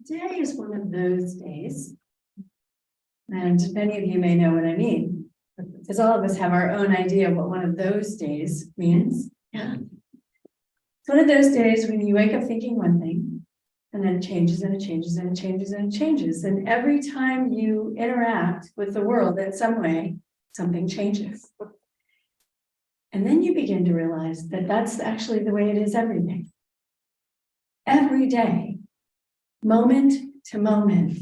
Today is one of those days. And many of you may know what I mean, because all of us have our own idea of what one of those days means. Yeah. It's one of those days when you wake up thinking one thing, and then it changes and it changes and it changes and it changes. And every time you interact with the world in some way, something changes. And then you begin to realize that that's actually the way it is every day. Every day, moment to moment,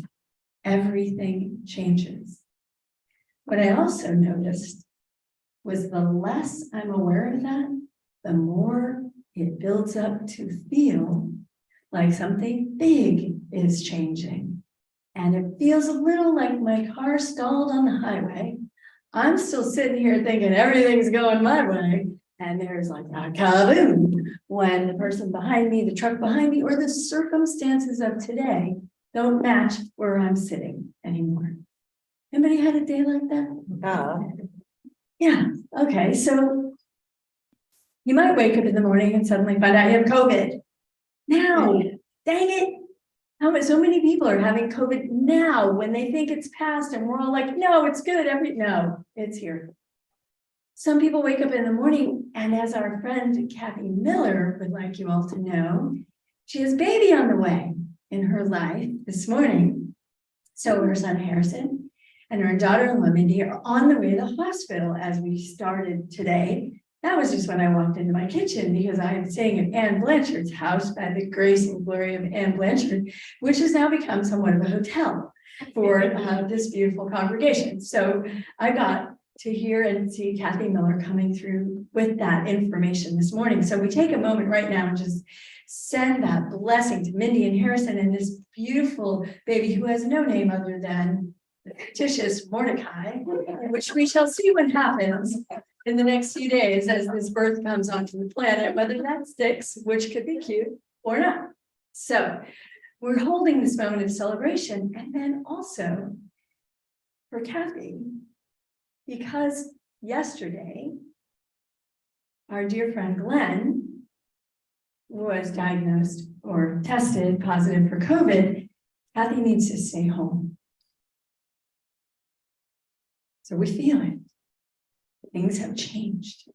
everything changes. What I also noticed was the less I'm aware of that, the more it builds up to feel like something big is changing. And it feels a little like my car stalled on the highway. I'm still sitting here thinking everything's going my way. And there's like a kaboom when the person behind me, the truck behind me, or the circumstances of today don't match where I'm sitting anymore. Anybody had a day like that? Yeah. Okay. So you might wake up in the morning and suddenly find out you have COVID. Now, dang it. So many people are having COVID now when they think it's past, and we're all like, no, it's good. No, it's here. Some people wake up in the morning, and as our friend Kathy Miller would like you all to know, she has a baby on the way in her life this morning. So her son Harrison and her daughter-in-law Mindy are on the way to the hospital as we started today. That was just when I walked into my kitchen, because I am staying at Anne Blanchard's house by the grace and glory of Anne Blanchard, which has now become somewhat of a hotel for this beautiful congregation. So I got to hear and see Kathy Miller coming through with that information this morning. So we take a moment right now and just send that blessing to Mindy and Harrison and this beautiful baby who has no name other than the fictitious Mordecai, which we shall see what happens in the next few days as this birth comes onto the planet, whether that sticks, which could be cute or not. So we're holding this moment of celebration. And then also for Kathy, because yesterday, our dear friend Glenn was diagnosed or tested positive for COVID, Kathy needs to stay home. So we feel it. Things have changed.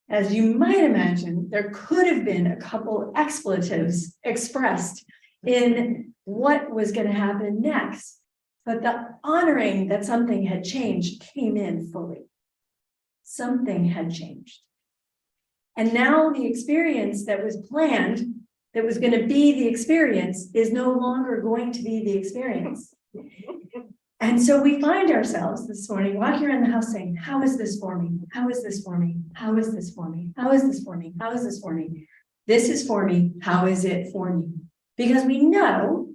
As you might imagine, there could have been a couple expletives expressed in what was going to happen next. But the honoring that something had changed came in fully. Something had changed. And now the experience that was planned, that was going to be the experience, is no longer going to be the experience. And so we find ourselves this morning walking around the house saying, how is this for me? How is this for me? How is this for me? How is this for me? How is this for me? This is for me. How is it for me? Because we know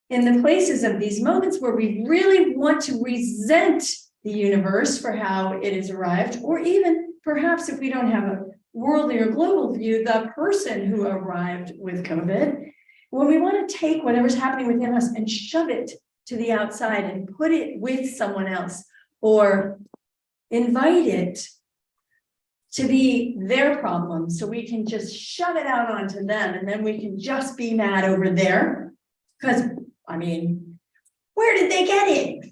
in the places of these moments where we really want to resent the universe for how it has arrived, or even perhaps if we don't have a worldly or global view, the person who arrived with COVID, when we want to take whatever's happening within us and shove it to the outside and put it with someone else, or invite it to be their problem so we can just shove it out onto them, and then we can just be mad over there. Because, I mean, where did they get it?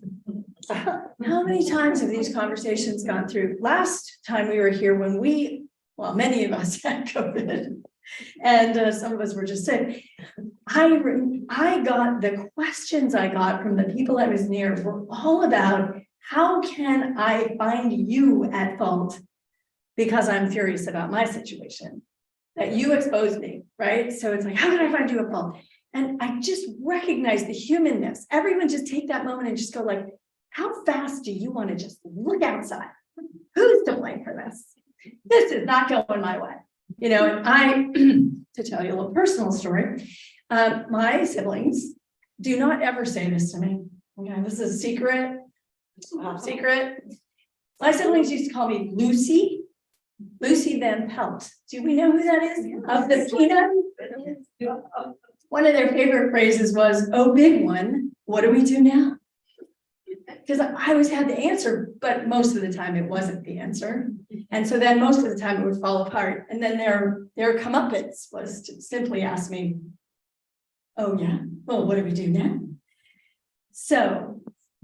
How many times have these conversations gone through? Last time we were here when many of us had COVID, and some of us were just sick. I got the questions I got from the people I was near were all about, how can I find you at fault because I'm furious about my situation that you exposed me, right? So it's like, how can I find you at fault? And I just recognize the humanness. Everyone just take that moment and just go like, how fast do you want to just look outside? Who's to blame for this? This is not going my way. You know, and I, to tell you a little personal story, my siblings do not ever say this to me. Okay, this is a secret. Secret. My siblings used to call me Lucy Van Pelt. Do we know who that is? Of the Peanut? One of their favorite phrases was, "Oh, big one, what do we do now?" Because I always had the answer, but most of the time it wasn't the answer. And so then most of the time it would fall apart. And then their comeuppance was to simply ask me, Oh, yeah? Well, what do we do now? So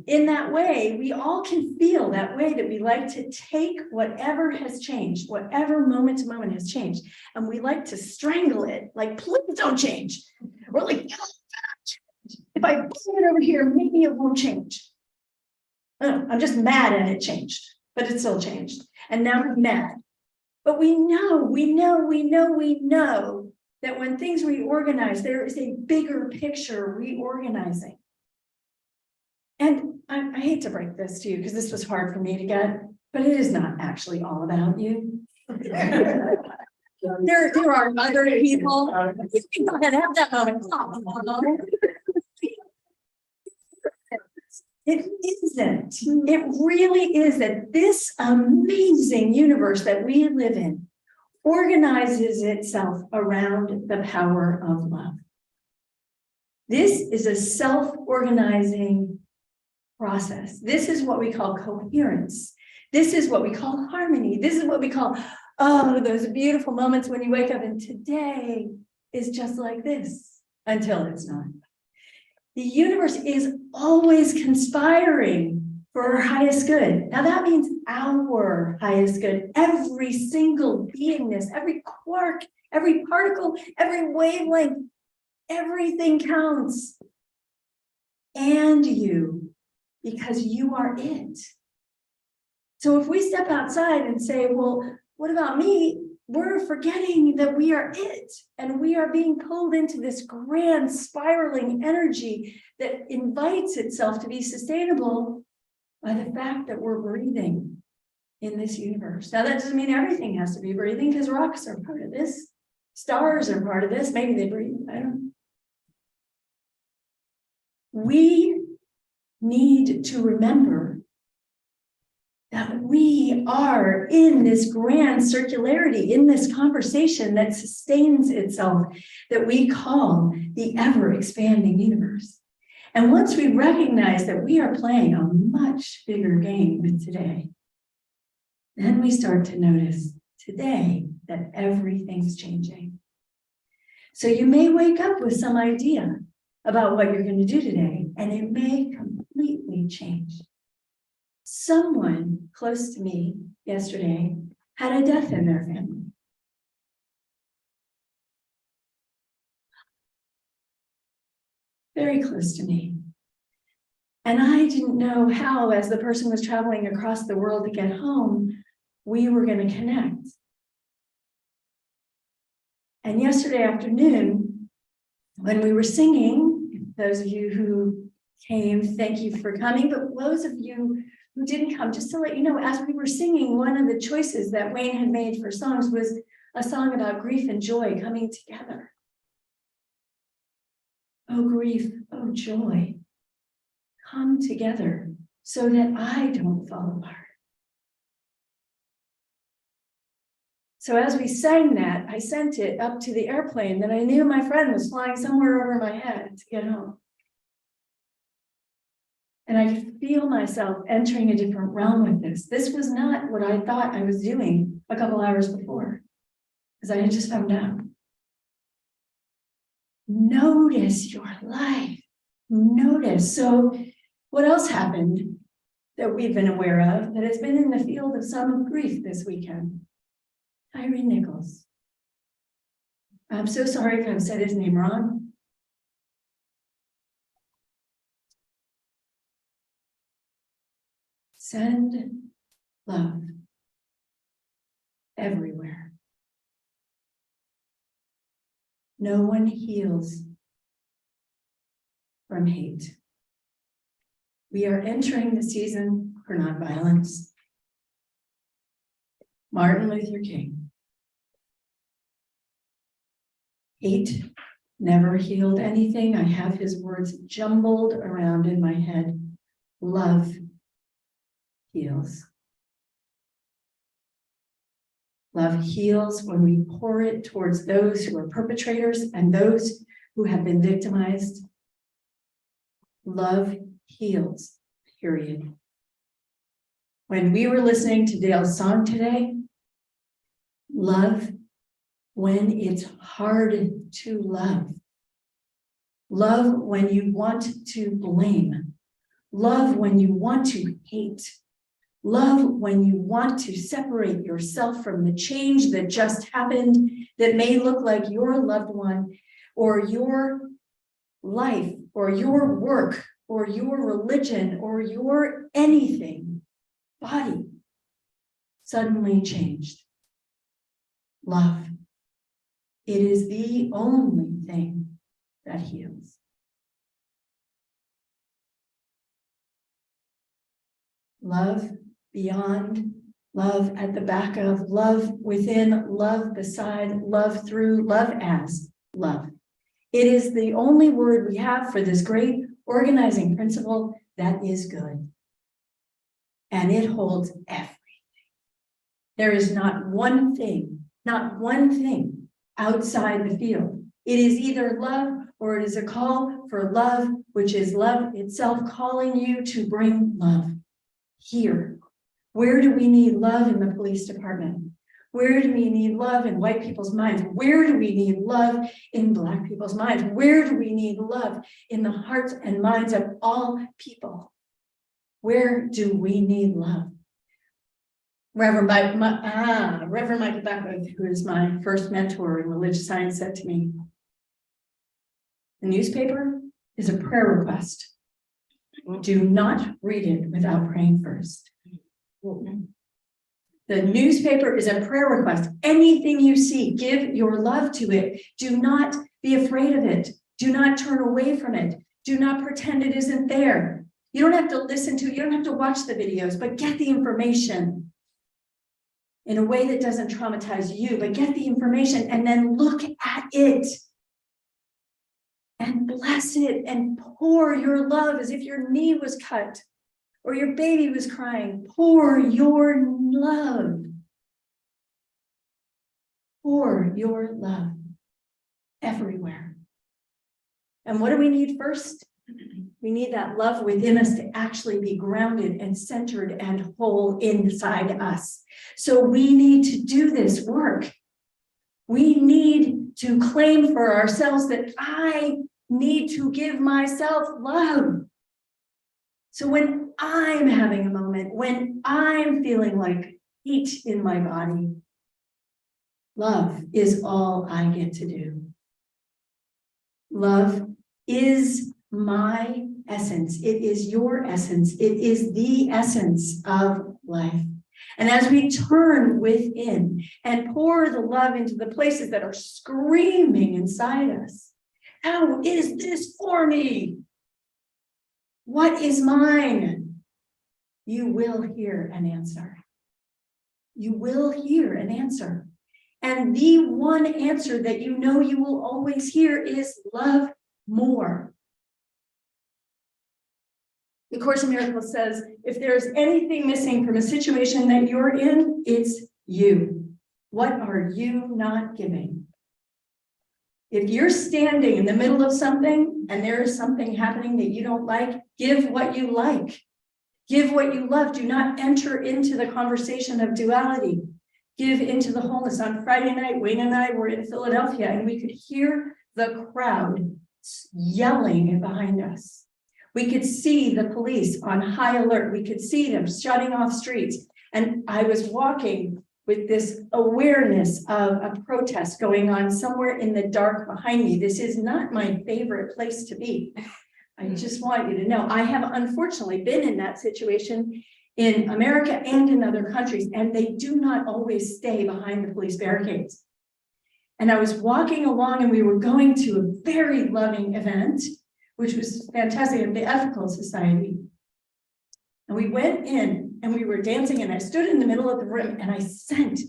in that way, we all can feel that way, that we like to take whatever has changed, whatever moment to moment has changed, and we like to strangle it, like, please don't change. We're like, if I pull it over here, maybe it won't change. Oh, I'm just mad and it changed, but it still changed. And now I'm mad. But we know that when things reorganize, there is a bigger picture reorganizing. And I hate to break this to you because this was hard for me to get, but it is not actually all about you. There are other people. You can go ahead and have that moment. It isn't. It really is that this amazing universe that we live in organizes itself around the power of love. This is a self-organizing process. This is what we call coherence. This is what we call harmony. This is what we call, oh, those beautiful moments when you wake up and today is just like this, until it's not. The universe is always conspiring for our highest good. Now that means our highest good. Every single beingness, every quark, every particle, every wavelength, everything counts. And you, because you are it. So if we step outside and say, well, what about me? We're forgetting that we are it, and we are being pulled into this grand spiraling energy that invites itself to be sustainable by the fact that we're breathing in this universe. Now, that doesn't mean everything has to be breathing, because rocks are part of this. Stars are part of this. Maybe they breathe. I don't know. We need to remember that we are in this grand circularity, in this conversation that sustains itself, that we call the ever-expanding universe. And once we recognize that we are playing a much bigger game with today, then we start to notice today that everything's changing. So you may wake up with some idea about what you're going to do today, and it may completely change. Someone close to me yesterday had a death in their family. Very close to me. And I didn't know how, as the person was traveling across the world to get home, we were going to connect. And yesterday afternoon, when we were singing, those of you who came, thank you for coming, but those of you who didn't come, just to let you know, as we were singing, one of the choices that Wayne had made for songs was a song about grief and joy coming together. Oh, grief, oh, joy, come together so that I don't fall apart. So as we sang that, I sent it up to the airplane that I knew my friend was flying somewhere over my head to get home. And I could feel myself entering a different realm with this. This was not what I thought I was doing a couple hours before, because I had just found out. Notice your life. Notice. So what else happened that we've been aware of that has been in the field of some grief this weekend? Tyree Nichols. I'm so sorry if I've said his name wrong. Send love everywhere. No one heals from hate. We are entering the season for nonviolence. Martin Luther King. Hate never healed anything. I have his words jumbled around in my head. Love heals. Love heals when we pour it towards those who are perpetrators and those who have been victimized. Love heals, period. When we were listening to Dale's song today, love when it's hard to love. Love when you want to blame. Love when you want to hate. Love when you want to separate yourself from the change that just happened that may look like your loved one or your life or your work or your religion or your anything, body, suddenly changed. Love. It is the only thing that heals. Love beyond, love at the back of, love within, love beside, love through, love as love. It is the only word we have for this great organizing principle that is good. And it holds everything. There is not one thing outside the field. It is either love or it is a call for love, which is love itself calling you to bring love here. Where do we need love in the police department? Where do we need love in white people's minds? Where do we need love in Black people's minds? Where do we need love in the hearts and minds of all people? Where do we need love? Reverend Michael Beckwith, who is my first mentor in religious science, said to me, the newspaper is a prayer request. Do not read it without praying first. The newspaper is a prayer request. Anything you see, give your love to it. Do not be afraid of it. Do not turn away from it. Do not pretend it isn't there. You don't have to listen to it. You don't have to watch the videos, but get the information in a way that doesn't traumatize you, but get the information and then look at it and bless it and pour your love as if your knee was cut or your baby was crying. Pour your love. Pour your love everywhere. And what do we need first? We need that love within us to actually be grounded and centered and whole inside us. So we need to do this work. We need to claim for ourselves that I need to give myself love. So when I'm having a moment, when I'm feeling like heat in my body, love is all I get to do. Love is my essence. It is your essence. It is the essence of life. And as we turn within and pour the love into the places that are screaming inside us, how is this for me? What is mine? You will hear an answer. You will hear an answer. And the one answer that you know you will always hear is love more. The Course in Miracles says, if there's anything missing from a situation that you're in, it's you. What are you not giving? If you're standing in the middle of something and there is something happening that you don't like, give what you like. Give what you love. Do not enter into the conversation of duality. Give into the wholeness. On Friday night, Wayne and I were in Philadelphia and we could hear the crowd yelling behind us. We could see the police on high alert. We could see them shutting off streets. And I was walking with this awareness of a protest going on somewhere in the dark behind me. This is not my favorite place to be. I just want you to know, I have unfortunately been in that situation in America and in other countries, and they do not always stay behind the police barricades. And I was walking along and we were going to a very loving event, which was fantastic, of the Ethical Society. And we went in and we were dancing and I stood in the middle of the room and I sent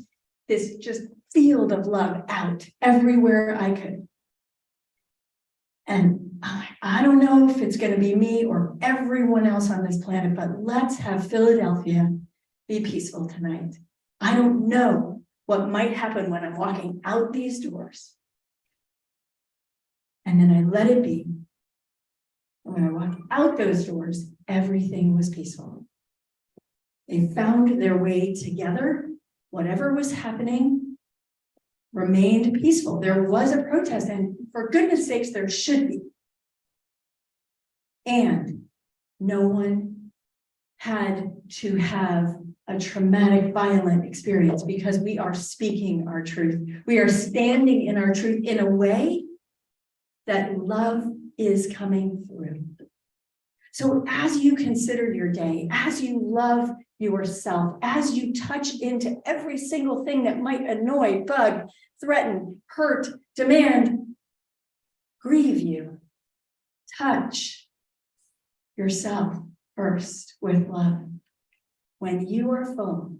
this just field of love out everywhere I could. And I don't know if it's going to be me or everyone else on this planet, but let's have Philadelphia be peaceful tonight. I don't know what might happen when I'm walking out these doors. And then I let it be. And when I walked out those doors, everything was peaceful. They found their way together. Whatever was happening remained peaceful. There was a protest, and for goodness sakes, there should be. And no one had to have a traumatic, violent experience because we are speaking our truth. We are standing in our truth in a way that love is coming through. So as you consider your day, as you love yourself, as you touch into every single thing that might annoy, bug, threaten, hurt, demand, grieve you, touch yourself first with love. When you are full,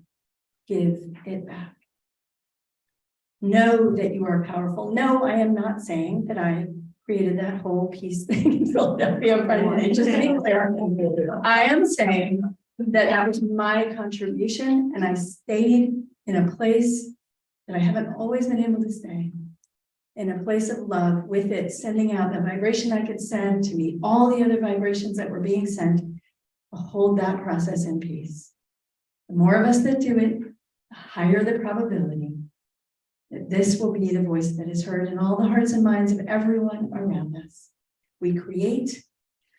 give it back. Know that you are powerful. No, I am not saying that I created that whole peace thing in Philadelphia in front of me. Just to be clear, I am saying that that was my contribution, and I stayed in a place that I haven't always been able to stay, in a place of love, with it sending out the vibration I could send to meet all the other vibrations that were being sent, to hold that process in peace. The more of us that do it, the higher the probability that this will be the voice that is heard in all the hearts and minds of everyone around us. We create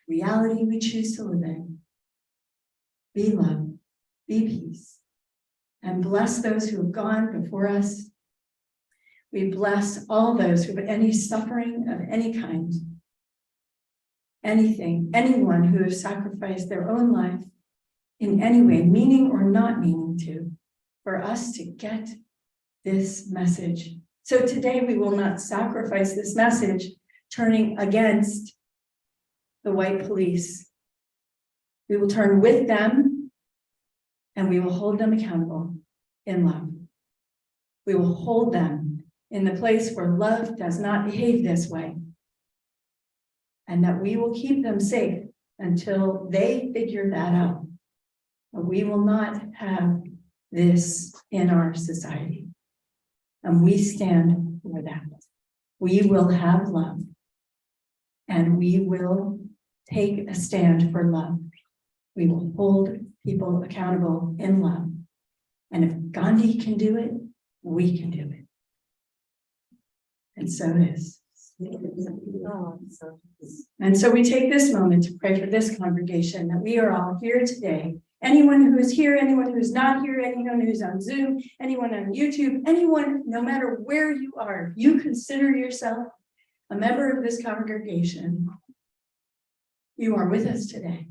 reality we choose to live in. Be love, be peace, and bless those who have gone before us. We bless all those who have any suffering of any kind, anything, anyone who has sacrificed their own life in any way, meaning or not meaning to, for us to get this message. So today we will not sacrifice this message turning against the white police. We will turn with them, and we will hold them accountable in love. We will hold them in the place where love does not behave this way, and that we will keep them safe until they figure that out. But we will not have this in our society. And we stand for that. We will have love, and we will take a stand for love. We will hold people accountable in love. And if Gandhi can do it, we can do it. And so it is. And so we take this moment to pray for this congregation, that we are all here today. Anyone who is here, anyone who is not here, anyone who's on Zoom, anyone on YouTube, anyone, no matter where you are, if you consider yourself a member of this congregation, you are with us today,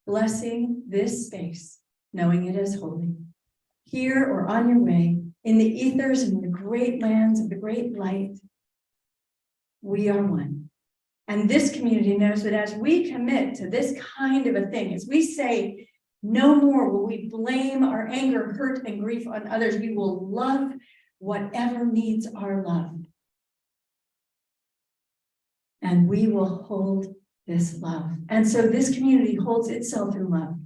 blessing this space, knowing it is holy. Here or on your way, in the ethers and the great lands of the great light, we are one. And this community knows that as we commit to this kind of a thing, as we say, no more will we blame our anger, hurt, and grief on others. We will love whatever needs our love. And we will hold this love. And so this community holds itself in love.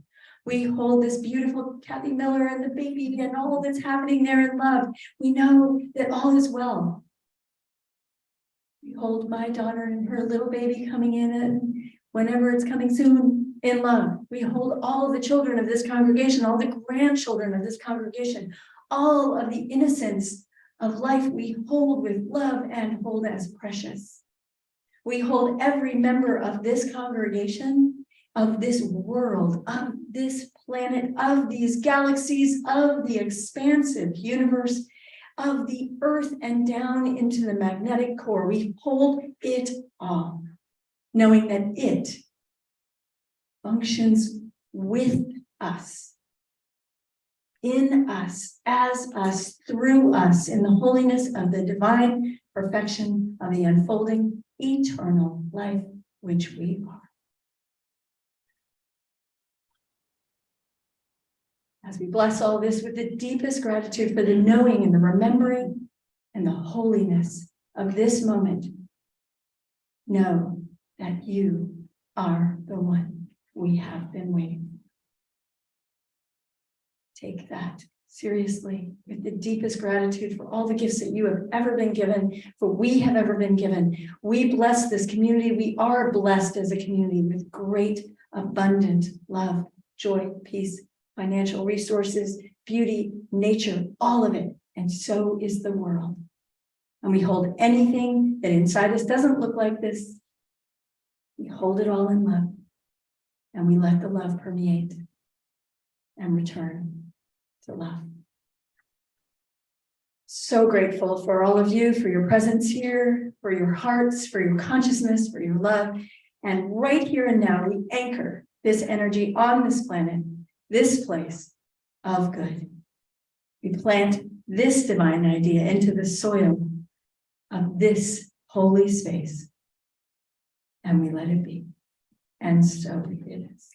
We hold this beautiful Kathy Miller and the baby and all that's happening there in love. We know that all is well. We hold my daughter and her little baby coming in, and whenever it's coming soon, in love. We hold all of the children of this congregation, all the grandchildren of this congregation, all of the innocence of life we hold with love and hold as precious. We hold every member of this congregation, of this world, of this planet, of these galaxies, of the expansive universe, of the earth and down into the magnetic core. We hold it all, knowing that it functions with us, in us, as us, through us, in the holiness of the divine perfection of the unfolding eternal life which we are. As we bless all this with the deepest gratitude for the knowing and the remembering and the holiness of this moment, know that you are the one we have been waiting for. Take that seriously with the deepest gratitude for all the gifts that you have ever been given, for we have ever been given. We bless this community. We are blessed as a community with great, abundant love, joy, peace, financial resources, beauty, nature, all of it. And so is the world. And we hold anything that inside us doesn't look like this. We hold it all in love, and we let the love permeate and return to love. So grateful for all of you, for your presence here, for your hearts, for your consciousness, for your love. And right here and now, we anchor this energy on this planet, this place of good. We plant this divine idea into the soil of this holy space, and we let it be. And so it is.